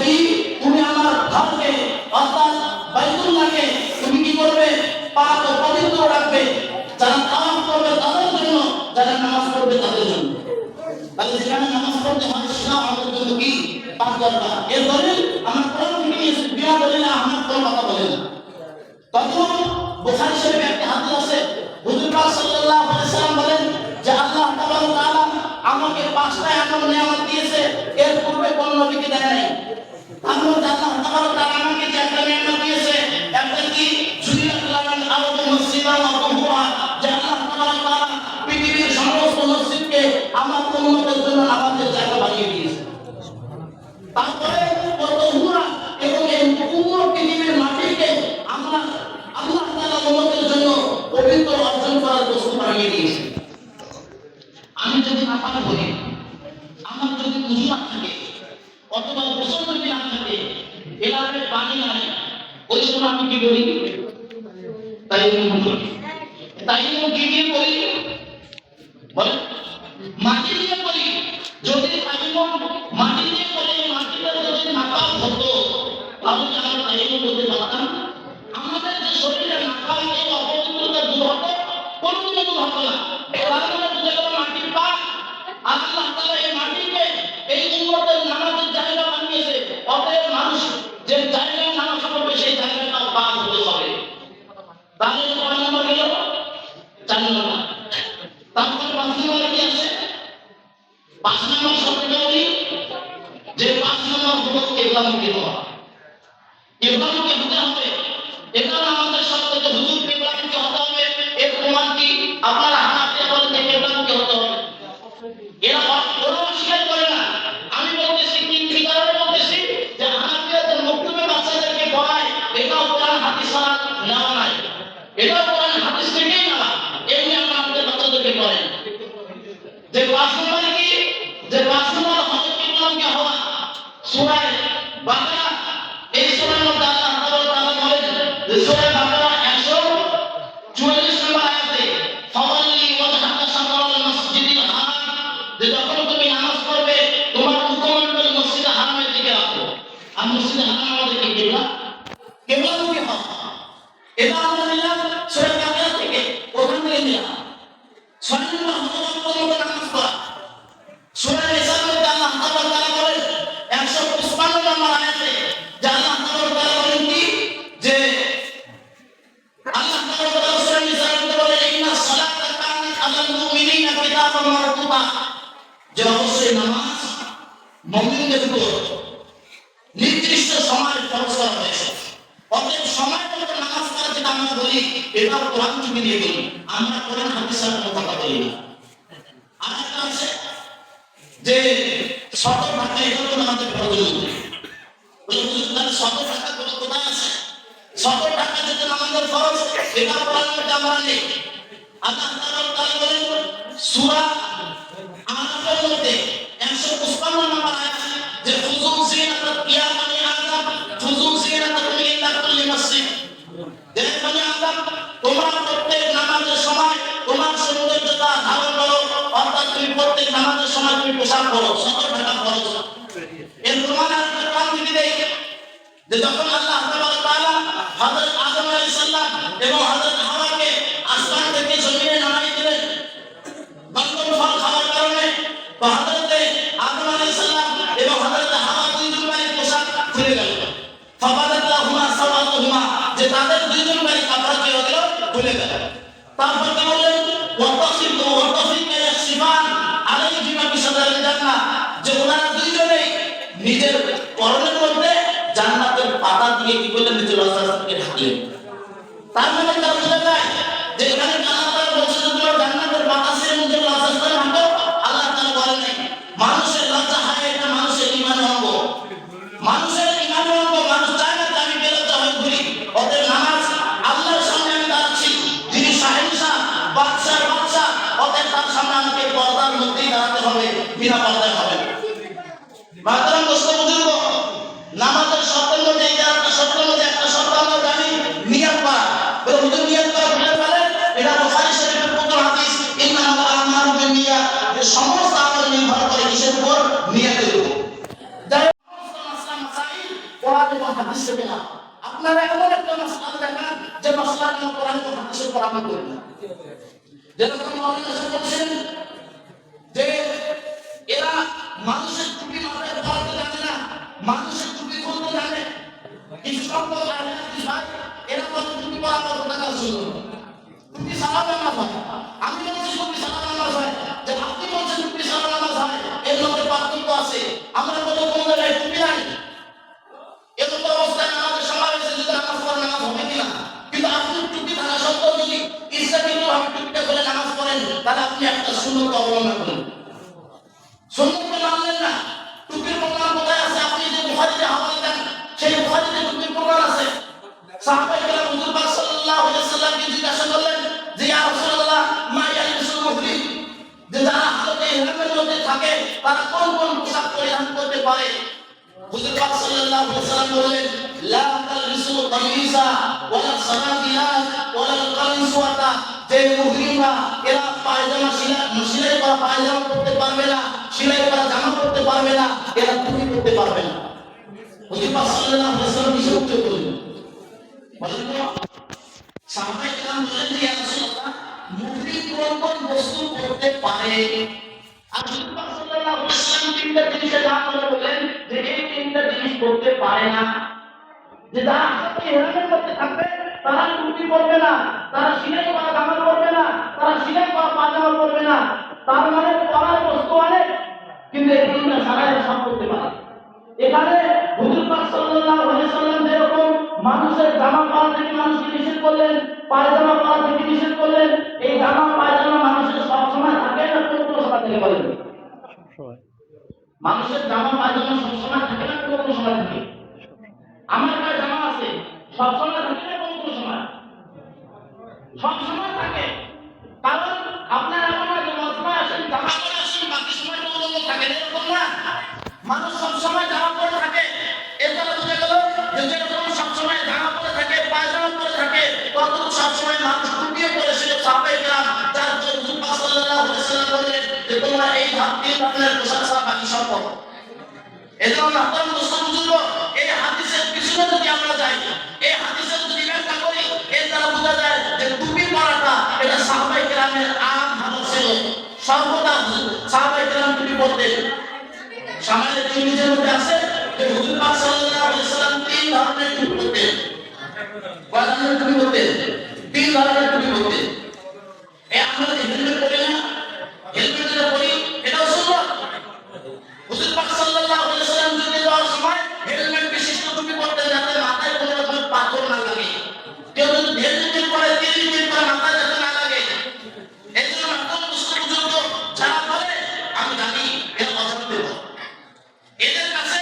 Speaker 1: তুমি আমার ঘরকে অর্থাৎ বাইতুল্লাহকে তুমি কি করবে? পাক ও পবিত্র রাখবে। যারা তাওয়াফ করবে তাদের জন্য, যারা নামাজ পড়বে তাদের জন্য। তাহলে যেখানে নামাজ পড়তে হয় সেটা আমাদের জন্য কি পাক দরকার। এর দলিল আমরা কোরআন থেকে নিয়েছি, বিনা দলিলে আমরা কোনো কথা বলি না। তখন বুখারী শরীফে একটা হাদিস আছে, হুজুর পাক সাল্লাল্লাহু আলাইহি সাল্লাম বলেন যে আল্লাহ তাআলা আমাকে 5টা এমন নিয়ামত দিয়েছে এর পূর্বে কোন নবীকে দেয় নাই। তার মধ্যে আল্লাহ তাআলা আমাকে যে একটা নিয়ামত দিয়েছে, একটা কি জুলিয়াতুল আরদু মুসলিমান ওয়া তুহুরা, যে আল্লাহ তাআলা পৃথিবীর সমস্ত মসজিদকে আমার উম্মতের জন্য নামাজের জায়গা বানিয়ে দিয়েছে। তারপরে তুহুরা এবং এই পুরো পৃথিবীর মাটিকে আমরা আল্লাহ তাআলা উম্মতের জন্য পবিত্র অর্জন করার বস্তু বানিয়ে দিয়েছে। আমি যদি নাপাক হই, আমার যদি ওযু না থাকে অথবা গোসল যদি না থাকে, এলাকায় পানি নাই, ওই সময় আমি কি করি? তাইমুম করি। তাইমুম কি দিয়ে করি বলেন? মাটি দিয়ে করি। যদি তাইমুম মাটি দিয়ে করি, মাটিটা যদি নাপাক হতো তাহলে আমরা তাইমুম করতে পারতাম। আমাদের যে শরীরে নাপাক এই অপবিত্রতা দূর হতো, কোনোদিনও দূর হতো না। তার মানে বুঝে গেল মাটির পাক। আল্লাহ তাআলা এই মাটিকে এই উম্মতের নামাজের জায়গা বানিয়েছে। অতএব মানুষ যে জায়গায় নামাজ পড়বে সেই জায়গাটাও পাক হতে হবে। তাহলে কয় নম্বর গেল? 4 নম্বর। তারপর 5 নম্বরে কি আছে? 5 নম্বর শব্দটা বলি যে 5 নম্বর হলো কিবলামুখী হওয়া। কিবলামুখী হতে হবে। এটা আমাদের শব্দ যে হুজুর কিবলামুখী হতে হবে, এর প্রমাণ কি? আপনারা হানাফিরা বলেন যে কিবলামুখী হতে হবে। এরা ওরা অস্বীকার করে না। আমি বলতেছি কি মুখোমুখি হওয়া। সূরা বাকারা, এই সূরার মধ্যে আল্লাহ তাআলা বলেন যে সূরা বাকারা 144 নম্বর আয়াতে ফাওয়াল্লি ওয়াজহাকা শাতরাল মসজিদিল হারাম, যে যখন তুমি নামাজ পড়বে তোমার মুখমণ্ডল মসজিদে হারামের দিকে রাখো। আর মসজিদে হারাম আমাদেরকে কিবলামুখী হওয়া। এটা আমরা নিলাম সূরা বাকারা থেকে, ওখান থেকে নিলাম 6 নম্বর হযরত নামাজ পড়া। সূরা নিসার মধ্যে আল্লাহ তাআলা বলেন 155 নম্বর আয়াতে যে আল্লাহ তাআলা বলেন কি, যে আল্লাহ তাআলা সূরা নিসার মধ্যে বলেন ইন্নাস সালাতা কানাত আলাল মুমিনিনা কিতাবাম মারকুতা, যে অবশ্যই নামাজ মুমিনদের উপর নির্দিষ্ট সময় ফরজ করা হয়েছে। অতএব সময় মতো নামাজ পড়া যেটা আমরা বলি, এটা কোরআন থেকে নিয়ে বলি, আমরা কোরআন হাদিসের কোনো কথা বলি না। আর একটা আছে যে সতর ঢাকা, এটা তো আমাদের প্রয়োজন নেই। সতর ঢাকা কোথায় আছে? সতর ঢাকা যেটা আমাদের ফরজ, এটা কোরআনের মধ্যে আমরা নেই। আল্লাহ তাআলা বলেন সূরা আরাফের মধ্যে 155 নম্বর আয়াত যে খুযু যিনাতাক ইয়া বানি আদম খুযু যিনাতাকুম ইনদা কুল্লি মসজিদ, যে বানি আদম তোমরা প্রত্যেক নামাজের সময় তোমার সৌন্দর্যতা ধারণ করো, অর্থাৎ তুমি প্রত্যেক নামাজের সময় তুমি পোশাক পরো। সতর ঢাকা ফরজ। এর প্রমাণ আমরা কোরআন থেকে দেখি যে যখন আল্লাহ তাআলা হযরত আদম আলাইহিস সালাম এবং হযরত হাওয়াকে আসমান থেকে জমিনে নামিয়ে দিলেন বন্ধন ফল খাওয়ার কারণে, তো হযরত আদম আলাইহিস সালাম এবং হযরত হাওয়া দুইজন ভাই পোশাক খুলে গেল। ফাবাদাত লাহুমা সাওয়াতুহুমা, যে তাদের দুইজন ভাই কাপড় কি হয়ে গেল? খুলে গেল। তারপর কি বললেন ওয়াতাফিকা ইয়াসিফান আলাইহিমা বিশাদারিল জান্নাহ, যে ওনারা দুইজনেই নিজের পরনের মধ্যে জান্নাতের পাতা দিয়ে কি বললেন? নিজের লজ্জাস্থানকে ঢাকলেন। তার মানে এটা বোঝা যায় যে এখানে আল্লাহ তাআলা বলছেন যে তোমরা জান্নাতের বাতাসের মধ্যে লজ্জাস্থান ঢাকো। আল্লাহ তাআলা বলেন নাই মানুষের লজ্জা হয়, এটা মানুষের ঈমানের অঙ্গ। মানুষের ঈমানের অঙ্গ। মানুষ চায় না যে আমি বেলজ্জা হয়ে ঘুরি। অতএব নামাজ আল্লাহর সামনে আমি দাঁড়াচ্ছি, যিনি শাহেনশাহ বাদশার বাদশা, অতএব তার সামনে আমাকে পর্দার মধ্যেই দাঁড়াতে হবে, বিনা পর্দায় হবে না। মাতরাম দোস্ত বুজুর্গ, নামাজের শর্তের মধ্যে এই চারটা শর্তের মধ্যে একটা শর্ত আমরা জানি, নিয়ত করা। বলে হুজুর নিয়ত করা ভুলে গেলেন, এটা বুখারী শরীফের প্রথম হাদিস ইন্নামাল আমালু বিন্নিয়াত, যে সমস্ত আমল নির্ভর করে কিসের উপর? নিয়তের উপর। যাই সমস্ত মাসলা মাসাইল কোরআন এবং হাদিস থেকে না। আপনারা এমন একটা মাসলা দেখান যে মাসলাটা কোরআন এবং হাদিসের উপর আমল করেন না। যেরকম মাওলানা সাহেব বলেছেন যে এরা মানুষের টুপি মাথায় পরাতে জানে না, মানুষের টুপি খুলতে জানে। কিছু সংখ্যক আহলে হাদিস ভাই এরা বলে টুপি পরা কথা কাজ শুনুন, টুপি সারা নামাজ হয়। আমি বলছি টুপি সারা নামাজ হয়, যে আপনি বলছেন টুপি সারা নামাজ হয়, এর মধ্যে পার্থক্য আছে। আমরা বলবো কোন জায়গায় টুপি নাই, এরকম অবস্থায় নামাজের সময় হয়েছে, যদি নামাজ পড়ে নামাজ হবে কিনা। কিন্তু আপনি টুপি থাকা সত্ত্বেও যদি ইচ্ছাকৃতভাবে টুপিটা খুলে নামাজ পড়েন, তাহলে আপনি একটা সুন্নত অবলম্বন করেন। সুন্নতকে মানলেন না। টুপির প্রমাণ কোথায় আছে? আপনি যে বুখারীতে হাওয়ালা দেন, সেই বুখারীতে টুপির প্রমাণ আছে। সাহাবায়ে কেরাম হুজুর পাক সাল্লাল্লাহু আলাইহি ওয়াসাল্লামকে জিজ্ঞাসা করলেন যে ইয়া রাসূলুল্লাহ মা ইয়ালবিসুল মুহরিম, যে যারা হালতে ইহরামের মধ্যে থাকে তারা কোন কোন পোশাক পরিধান করতে পারে? হুজুর পাক সাল্লাল্লাহু আলাইহি ওয়াসাল্লাম বললেন লা তালবিসু কামিসা ওয়ালা সারাবিয়াত ওয়ালা কামিসওয়াতা, যে মুহরিমরা এরা পায়জামা সেলাই করা পায়জামা পরতে পারবে না, সেলাই করা জামা পরতে পারবে না, এরা টুপি পরতে পারবে না। হুজুর পাক সাল্লাল্লাহু আলাইহি ওয়াসাল্লাম কি উত্তর দিলেন? বলেন তো সাহাবায়ে কেরাম বলেন যে ইয়া রাসূলুল্লাহ মুহরিম কোন কোন বস্তু পরতে পারে? আর হুজুর পাক সাল্লাল্লাহু আলাইহি ওয়াসাল্লাম তিনটা জিনিসের নাম বলেন যে এই তিনটা জিনিস পরতে পারে না। যে যারা হাতে ইহরামের মধ্যে থাকবে তারা টুপি পরবে না, তারা সেলাই করা জামা পরবে না, তারা সেলাই করা পায়জামা পরবে না। তার মানে পরার বস্তু অনেক, কিন্তু এই তিনটা ছাড়া সব করতে পারে। এখানে হুজুর পাক সাল্লাল্লাহু আলাইহি ওয়াসাল্লাম যেরকম মানুষের জামা পরা থেকে মানুষকে নিষেধ করলেন, পায়জামা পরা থেকে নিষেধ করলেন, এই জামা পায়জামা মানুষের সব সময় থাকে না, কোন কোন সময় থেকে বলেন? মানুষের জামা পায়জামা সব সময় থাকে না, কোন কোন সময় থাকে? আমার কাছে জামা আছে, সব সময় থাকে না, কোন কোন সময়? সব সময় থাকে। কারণ আপনার এমন না যে মজমা আসেন জামা পরে আসেন বাকি সময়টা উলঙ্গ থাকে, এরকম না। মানুষ সবসময় জামা পরে থাকে, এর দ্বারা বোঝা গেল যে যেরকম সবসময় জামা পরে থাকে, পায়জামা পরে থাকে, ততটুকু সবসময় মানুষ টুপিয়ে পরে ছিল সাহাবায়ে কেরাম। যার জন্য হুজুর পাক সাল্লাল্লাহু আলাইহি ওয়াসাল্লাম বলেন যে তোমরা এই হাত দিয়ে আপনার পোশাক ছাড়া বাকি সব পরো। এজন্য আপনার মুসলিম বুজুর্গ, এই হাদিসের পিছনে যদি আমরা যাই, এই হাদিসের যদি ব্যাখ্যা করি, এর দ্বারা বোঝা যায় যে টুপি পরাটা এটা সাহাবায়ে কেরামের আম হালত ছিল। সর্বদা সাহাবায়ে কেরাম টুপি পরতেন। সামান্য তিরমিজির মধ্যে আছে যে হুজুর পাক সাল্লাল্লাহু আলাইহি ওয়াসাল্লাম তিন ধরনের টুপি পরতেন। কয় ধরনের টুপি পরতেন? তিন ধরনের টুপি পরতেন। এই আমরা হেলমেট পরি না, হেলমেট যেটা পরি এটাও সুন্নাত। হুজুর পাক সাল্লাল্লাহু আলাইহি ওয়াসাল্লাম যুগে যাওয়ার সময় হেলমেট বিশিষ্ট টুপি পরতেন যাতে মাথায় কোনো রকমের পাথর না লাগে। কেউ যদি হেলমেট পরে 3 দিন পরে মাথায় যাতে না লাগে। এজন্য এখন মুসলিম বুজুর্গ যারা বলে আমি জানি এরা অজান্তে বলে, এদের কাছে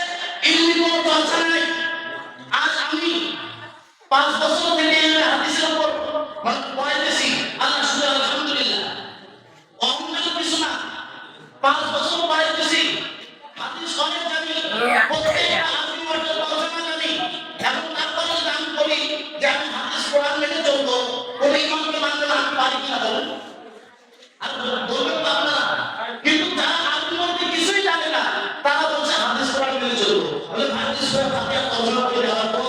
Speaker 1: ইলমি কোনো চর্চা নাই। আজ আমি 5 বছর থেকে এই হাদিসের উপর পড়াইতেছি, আল্লাহ শুকর আলহামদুলিল্লাহ। অহংকারের কিছু না, 5 বছর পড়াইতেছি, হাদিস অনেক জানি, প্রত্যেকটা আরবি ওয়ার্ডের তর্জমা জানি। এখন তারপরে যদি আমি বলি যে আমি হাদিস কোরআন মেনে চলবো, কোন ইমামকে মানতে আমি পারি কিনা বলেন? আর বলবেন তো আপনারা। কিন্তু যারা আরবি ওয়ার্ডে কিছুই জানে না তারা বলছে হাদিস কোরআন মেনে চলবো। বলে হাদিস কোরআন ফাতিহা তর্জমা করে দেওয়ার পর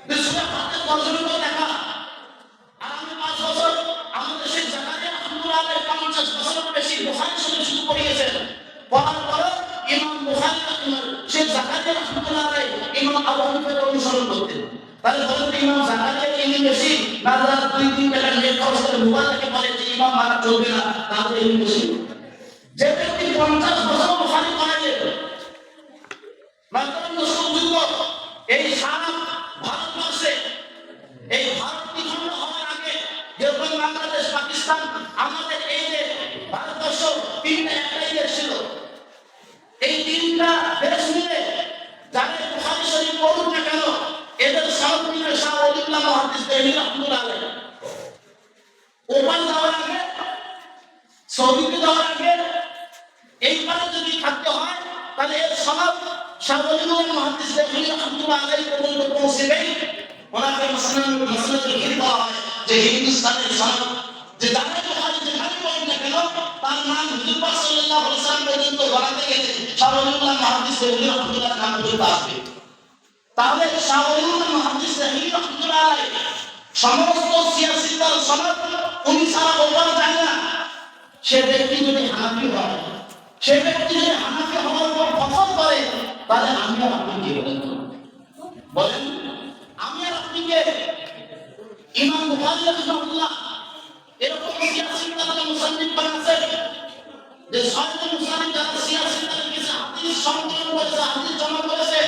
Speaker 1: বিশুদ্ধ ফাতিহা তর্জমা করে দেখা। আর আমি 5 বছর আমাদের শেখ জাকারিয়া রাহমাতুল্লাহ আলাইহি 50 বছরের বেশি বুখারী শরীফ শুরু করিয়েছেন। পড়ার পর ইমাম বুখারী শেখ জাকারিয়া রাহমাতুল্লাহ আলাইহি ইমাম আবু হানিফাকে অনুসরণ করতেন। তাহলে বলেন তো ইমাম জাকারিয়া ইনি বেশি না যারা 2-3 টাকা নেট খরচ করে মোবাইলকে বলে যে ইমাম মারা চলবে না, তাহলে ইনি বেশি? যে ব্যক্তি 50 বছর বুখারী পড়াইলেন, মাত্র মুসলিম এই সারা ভারতবর্ষে এই ভারত বিখণ্ড হওয়ার আগে যেরকম বাংলাদেশ, পাকিস্তান, আমাদের এই যে ভারতবর্ষ 3টা একটাই দেশ ছিল। এই 3টা দেশ মিলে যাদের বুখারী শরীফ পড়ুন না কেন, এদের সনদ নিয়ে শাহ ওলিউল্লাহ মুহাদ্দিস দেহলভী রাহমাতুল্লাহ আলাইহি ওপার যাওয়ার আগে, সৌদিতে যাওয়ার আগে এইবারে যদি থাকতে হয় তাহলে এর সনদ শাহ ওলিউল্লাহ মুহাদ্দিস দেহলভী রাহমাতুল্লাহ আলাইহি পর্যন্ত পৌঁছবেই। ওনাকে মাসনাদুল হিন্দ বলা হয়, যে হিন্দুস্তানের সনদ, যে যাদের বুখারী যেখানে পড়ুন না কেন তার নাম হুজুর পাক সাল্লাল্লাহু আলাইহি ওয়াসাল্লাম পর্যন্ত গলাতে গেলে শাহ ওলিউল্লাহ মুহাদ্দিস দেহলভী রাহমাতুল্লাহ নাম পর্যন্ত আসবে। তাহলে শাহ ওলিউল্লাহ মুহাদ্দিস দেহলভী রাহমাতুল্লাহ আলাইহি সমস্ত সিয়াসি দল সনদ উনি সারা ওপার যায় না। সে ব্যক্তি যদি হানাফি হয়, সে ব্যক্তি যদি হানাফি হওয়ার পর ফতোয়া করে, তাহলে আমি আর আপনি কি বলেন? আমি আর আপনি কে? ইমাম বুখারী রাহিমাহুল্লাহ এরকম সিয়াসি দলের মুসান্নিফ বানাচ্ছে যে 6 জন মুসান্নিফ যারা সিয়াসি দলের কিছু হাদিস সংকলন করেছে, হাদিস জমা করেছে,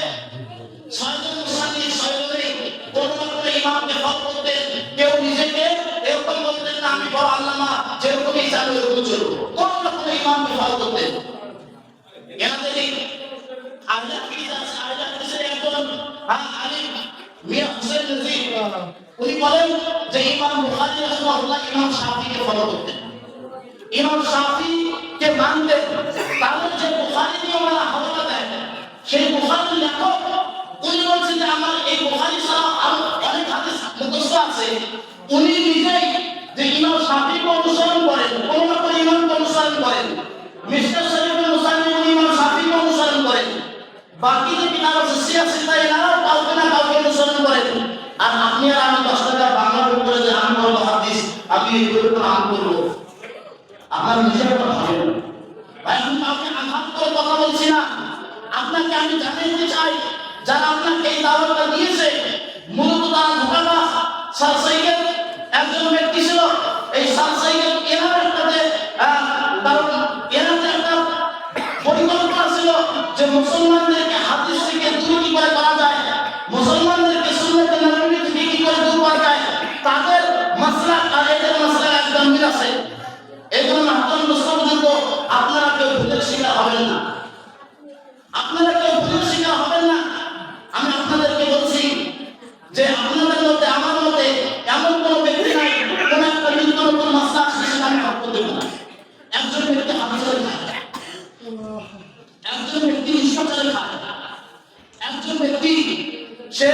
Speaker 1: 6 জন মুসান্নিফ 6 জনেই কোন না কোন ইমামকে ফলো করতেন। কেউ নিজেকে এরকম বলতেন না আমি বড় আল্লামা, যেরকম ইচ্ছা এরকম চলবো, কোন না কোন ইমামকে ফলো করতেন। এনাদেরই আহলে হাদিসের একজন আলিম মিয়া হুসাইন নজীর, উনি বলেন যে ইমাম বুখারী রাহিমাহুল্লাহ ইমাম শাফিকে ফলো করতেন, ইমাম শাফিকে মানতেন। তাহলে যে বুখারী নিয়ে ওনারা হাওয়া দেয়, সেই বুখারীর লেখক উনি বলছেন যে আমার এই বুখারী ছাড়া আরো অনেক হাদিস মুখস্থ আছে। উনি নিজেই যে ইমাম শাফিকে অনুসরণ করেন, কোন না কোন ইমামকে অনুসরণ করেন। মিশকাত শরীফের মুসান্নিফ উনি ইমাম শাফিকে অনুসরণ করেন। বাকি যে কিতাব আছে সিয়াসি এনারাও কাউকে না কাউকে অনুসরণ করেন। আর আপনি আর আমি 10 টাকা বাংলা বই করে যে আমি বড় হাদিস, আমি এই বইয়ের উপর আম করবো, আমার নিজের কথা ভাবেন না ভাই। আমি কাউকে আঘাত করে কথা বলছি না, আপনাকে আমি জানাতে চাই যারা আপনাকে এই দাওয়াতটা দিয়েছে মূলত তারা ধোঁকাবাজ। স্যার সৈয়দ একজন ব্যক্তি ছিল, এই স্যার সৈয়দ এনার একটাতে কারণ এনাতে একটা পরিকল্পনা ছিল যে মুসলমানদেরকে হাদিস থেকে দূর কি করে করা যায়, মুসলমানদেরকে সুন্নাতে নববী থেকে কি করে দূর করা যায়। তাদের মাসলাক আর এদের মাসলাক একদম মিল আছে। এজন্য আপনারা মুসলিম যুগ আপনারা কেউ ভুলের শিকার হবেন না, আপনারা কেউ ভুলের শিকার হবেন না। আমি আপনাদেরকে বলছি যে আপনাদের মধ্যে আমার মধ্যে এমন কোনো ব্যক্তি নাই, কোন একটা নিত্য নতুন মাসলাক সেটা আমি হক করতে পারি না। একজন ব্যক্তি হাদিসের একজন ব্যক্তি হিসাবে খায়, একজন ব্যক্তি সে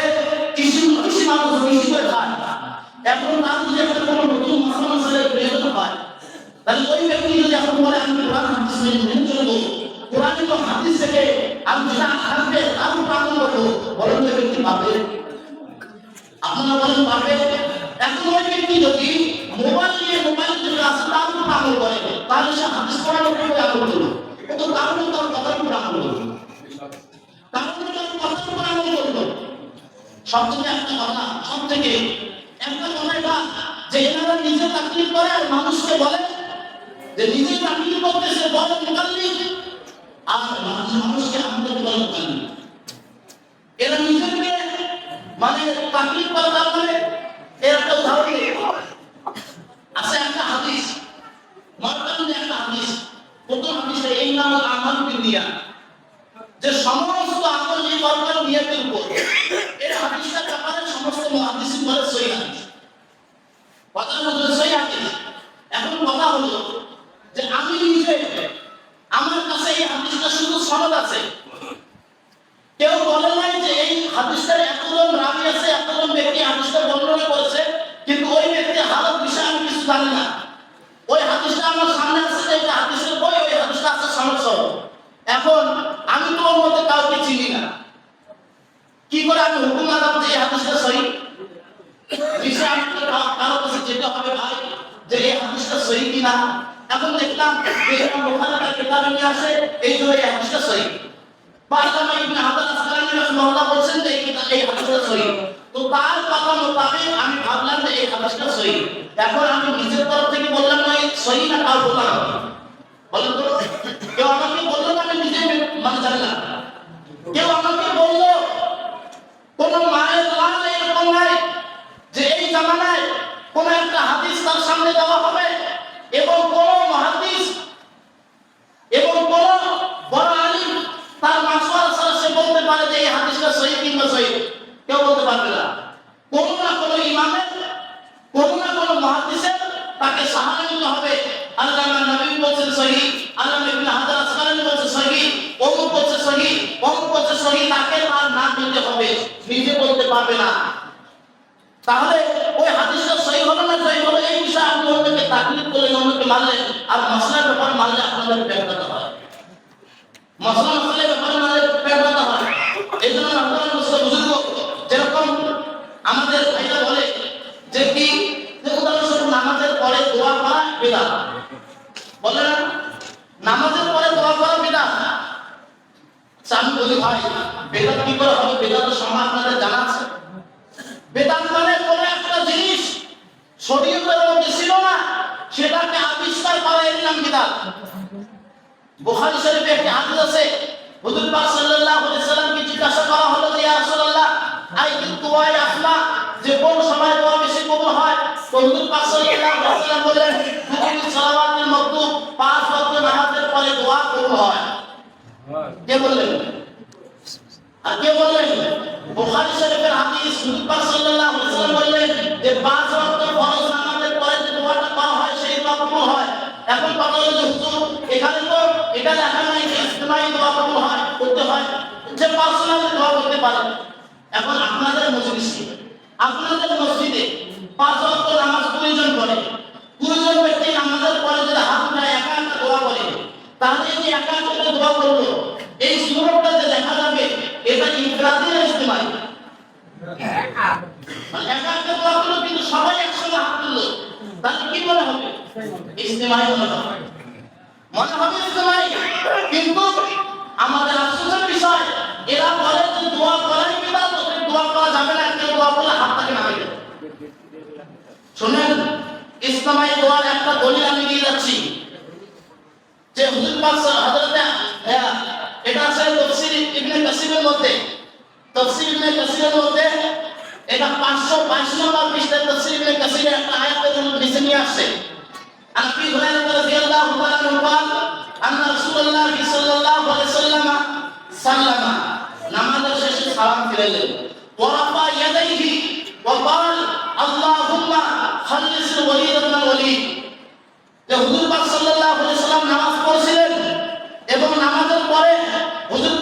Speaker 1: কৃষি মানুষ কৃষি করে খায়, এখন তার যদি একটা কোনো নতুন মশালের প্রয়োজন হয়, তাহলে ওই ব্যক্তি যদি এখন বলে আমি কোরআন হাদিস মেনে চলবো, কোরআন এবং হাদিস থেকে আমি যেটা থাকবে তার উপর আমল করবো, বলেন ওই ব্যক্তি পাবে? আপনারা বলেন পাবে? এখন ওই ব্যক্তি যদি মোবাইল যদি আসে তার উপর আমল করে, তাহলে সে হাদিস কোরআন উপর আমল করবে, তো তার উপর তার কথার উপর আমল করবে, তার উপর তার কথার উপর আমল করবে। সবথেকে একটা কথা, সবথেকে একটা কথা এটা যে এনারা নিজে তাকলিদ করে আর মানুষকে বলে যে নিজে তাকলিদ করতেছে, বলে মুকাল্লিদ, আর মানুষকে আমাদের বলে মুকাল্লিদ। এরা নিজেকে মানে তাকলিদ করে, তার মানে এর একটা উদাহরণ আছে, একটা হাদিস মারকানে একটা হাদিস, প্রথম হাদিসে এই নাম আমাল বিনিয়া, যে সমস্ত আমল নির্ভর করে নিয়তের উপর। এই হাদিসটার ব্যাপারে সমস্ত মুহাদ্দিসিন বলে সহিহ হাদিস, কথা হলো সহিহ হাদিস। এখন কথা হলো যে আমি নিজে আমার কাছে এই হাদিসটা শুধু সনদ আছে, কেউ বলে নাই যে এই হাদিসের এতজন রাবি আছে, এতজন ব্যক্তি হাদিসটা বর্ণনা করেছে, কিন্তু ওই ব্যক্তি হালত বিষয়ে আমি কিছু জানি না। ওই হাদিসটা আমার সামনে আছে, যে হাদিসের বই, ওই হাদিসটা আছে সনদ সহ। এখন আমি তো ওর মধ্যে কাউকে চিনি না, কি করে আমি হুকুম আদাব যে এই হাদিসটা সহিহ? বিষয় আমি কারো কাছে যেতে হবে ভাই যে এই হাদিসটা সহিহ কিনা। এখন দেখলাম যে ইমাম বুখারী তার কিতাবে নিয়ে আসে এই যে এই হাদিসটা সহিহ, বা আল্লামা ইবনে হাজার আসকালানী রাহিমাহুল্লাহ বলেছেন যে এই হাদিসটা সহিহ, তো তার কথা মোতাবেক আমি ভাবলাম যে এই হাদিসটা সহিহ। এখন আমি নিজের তরফ থেকে বললাম না সহিহ না, কাউ বললাম বলেন তো, কেউ আমাকে বললো না, আমি নিজে মানে জানলাম। কেউ আমাকে বললো, কোন মায়ের লাল এরকম নাই যে এই জামানায় কোন একটা হাদিস তার সামনে দেওয়া হবে এবং কোন মুহাদ্দিস এবং কোন বড় আলিম তার মাসওয়ারা ছাড়া সে বলতে পারে যে এই হাদিসটা সহিহ কিংবা সহিহ, কেউ বলতে পারবে না। কোন না কোন ইমামের, কোন না কোন মুহাদ্দিসের তাকে সাহায্য নিতে হবে। আল্লামা নবী বলছেন সহিহ, আল্লামা ইবনে হাজার আসকালানী বলছেন সহিহ, অমুক বলছে সহিহ, অমুক বলছে সহিহ, তাকে তার নাম নিতে হবে, নিজে বলতে পারবে না। তাহলে ওই হাদিসটা সহিহ হলো না সহিহ হলো, এই বিষয়ে আপনি অন্যকে তাকলিদ করলেন, অন্যকে মানলেন, আর মশলার ব্যাপারে মানলে আপনাদের ব্যাপারটা হয়, মশলার ব্যাপারে মানলে ব্যাপারটা হয়। এই জন্য আপনারা বুঝুন, যেরকম আমাদের ভাইরা বলে যে কি, যে উদাহরণস্বরূপ নামাজের পরে দোয়া করা বিদআত, বলে না নামাজের পরে দোয়া করা বিদআত। আমি বলি ভাই বেদাত কি করে হবে? বেদাতের সময় আপনাদের জানা আছে? বেদাত মানে কোন একটা জিনিস শরীয়তের মধ্যে ছিল না, সেটাকে আবিষ্কার করা, এর নাম বিদআত। বুখারী শরীফে একটি হাদিস আছে, হুজুর পাক সাল্লাল্লাহু আলাইহি সাল্লামকে জিজ্ঞাসা করা হলো যে ইয়া রাসূলুল্লাহ আইয়ুদ দুআই আফলা, যে কোন সময় দোয়া বেশি কবুল হয়? তো হুজুর পাক সাল্লাল্লাহু আলাইহি সাল্লাম বললেন দুকুল সালাওয়াতুল মাকতুব, 5 ওয়াক্ত নামাজের পরে দোয়া কবুল হয়। কে বললেন? আর কে বললেন? বুখারী শরীফের হাদিস, হুজুর পাক সাল্লাল্লাহু আলাইহি সাল্লাম বললেন যে 5 ওয়াক্ত ফরজ নামাজের পরে যে দোয়াটা করা হয় সেই দোয়া কবুল হয়। এখন কথা হলো যে হুজুর এখানে তো এটা লেখা নাই যে ইজতিমাই দোয়া কবুল হয়, করতে হয়, যে পার্সোনাল দোয়া করতে পারে। এখন আপনাদের মজলিসে, আপনাদের মসজিদে 5 ওয়াক্ত নামাজ 20 জন পড়ে, 20 জন ব্যক্তি নামাজের পরে যদি হাত উঠায় একা একা দোয়া করে, তাহলে এই যে একা একা দোয়া করলো, এই সুরতটা যে দেখা যাবে এটা ইনফিরাদি না ইজতিমাই? মানে একা একা দোয়া করলো কিন্তু সবাই একসঙ্গে হাত তুললো, তাহলে কি মনে হবে? ইজতিমাই মনে হবে, মনে হবে ইজতিমাই। কিন্তু আমাদের আফসোসের বিষয়, এরা বলে যে দোয়া করাই বিদআত, দোয়া করা যাবে না, কেউ দোয়া করলে হাতটাকে নামিয়ে দেবে। শুনেন, ইজতিমাই দোয়ার একটা দলিল আমি দিয়ে যাচ্ছি, যে হুজুর পাক হযরতে এটা আছে তাফসীর ইবনে কাসিরের মধ্যে, তাফসীর ইবনে কাসিরের মধ্যে এটা 522 নম্বর পৃষ্ঠায় তাফসীর ইবনে কাসিরের একটা আয়াতের নিচে নিয়ে আসছে। আবু হুরায়রা রাদিয়াল্লাহু তাআলা আনহু বলেন, আন্না রাসূলুল্লাহ সাল্লাল্লাহু আলাইহি ওয়াসাল্লাম সাল্লামা, নামাজের শেষে সালাম ফিরালেন, ওয়া রাফা ইয়াদাইহি ওয়া ক্বাল আল্লাহুম্মা খাল্লিস ওয়ালিদ ইবনে ওয়ালিদ। যে হুজুর পাক সাল্লাল্লাহু আলাইহি ওয়াসাল্লাম নামাজ পড়ছিলেন এবং নামাজের পরে হুজুর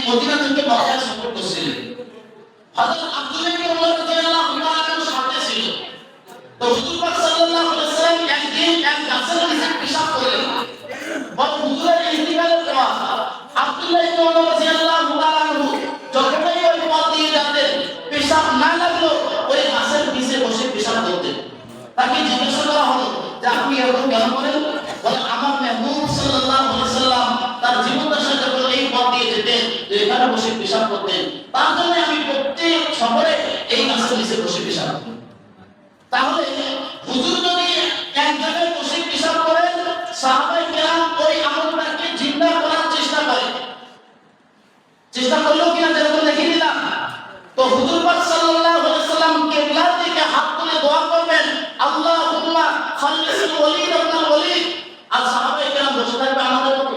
Speaker 1: মদিনা থেকে মক্কা সফর করছিলেন। হযরত আব্দুল্লাহ ইবনে ওমর রাদিয়াল্লাহু তাআলার সাথে ছিল। তো হুজুর পাক সাল্লাল্লাহু আলাইহি ওয়াসাল্লাম একদিন এক গাছের নিচে পেশাব করলেন। বড় হুজুরের ইন্তিকালের পর আব্দুল্লাহ ইবনে ওমর রাদিয়াল্লাহু তাআলা যখনই ওই পথ দিয়ে যেতেন, পেশাব না লাগলো ওই গাছের নিচে বসে পেশাব করতেন। তাকে জিজ্ঞাসা করা হলো যে আপনি এরকম কেন করেন? বলে আমার মেহবুব সাল্লাল্লাহু আলাইহি ওয়াসাল্লাম তার জীবদ্দশায় যখন এই পথ দিয়ে যেতেন তো এখানে বসে পেশাব করতেন, তার জন্য আমি প্রত্যেক সফরে এই গাছের নিচে বসে পেশাব করি। তাহলে হুজুর যদি এক জায়গায় বসে পেশাব করেন, সাহাবায়ে কেরাম ওই আমলটাকে জিন্দা করার চেষ্টা করে। চেষ্টা করলো কিনা যেরকম দেখে দিলাম। তো হুজুর পাক সাল্লাল্লাহু আলাইহি ওয়াসাল্লাম কিবলার দিকে হাত তুলে দোয়া করবেন, আল্লাহুম্মা খাল্লিসিল ওয়ালিদ ইবনুল ওয়ালিদ। আর সাহাবায়ে কেরাম বসে থাকবে আমাদের মতো।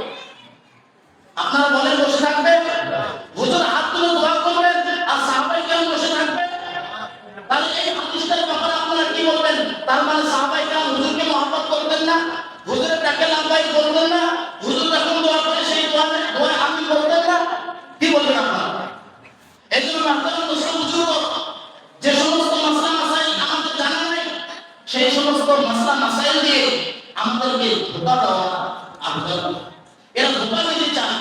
Speaker 1: আপনারা বলেন বসে থাকবে? হুজুর হাত তুলে দোয়া করবেন আর সাহাবায়ে কেরাম বসে থাকবে। তাহলে এই হাদিসটার ব্যাপারে আপনারা কি বলবেন? তার মানে সাহাবায়ে কেরাম হুজুরকে মহব্বত করতেন না, হুজুরের ডাকে লাভবাই বলতেন না, হুজুর যখন দোয়া করে সেই দোয়া আমিন বলতেন না, কি বলবেন আপনারা? এজন্য আপনারা হুজুর যে সমস্ত মাসলা মাসাইল আমাদের জানা নাই, সেই সমস্ত মাসলা মাসাইল দিয়ে আমাদেরকে ধোঁকা দেওয়া আপনারা এরা ধোঁকা দিতে চায়,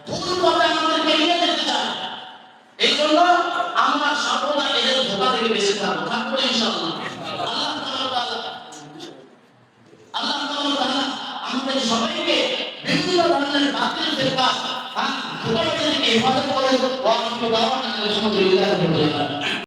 Speaker 1: ভুল পথে আমাদেরকে নিয়ে যেতে চায়। এই জন্য আমরা সর্বদা এদের ধোঁকা থেকে বেঁচে থাকবো, থাকবো ইনশাআল্লাহ। আল্লাহ তাআলা আমাদের সবাইকে বিভিন্ন ধরনের বাতিল ফিরকা ধোঁকা থেকে হেফাজত করেন। ওয়া আলহামদুলিল্লাহ।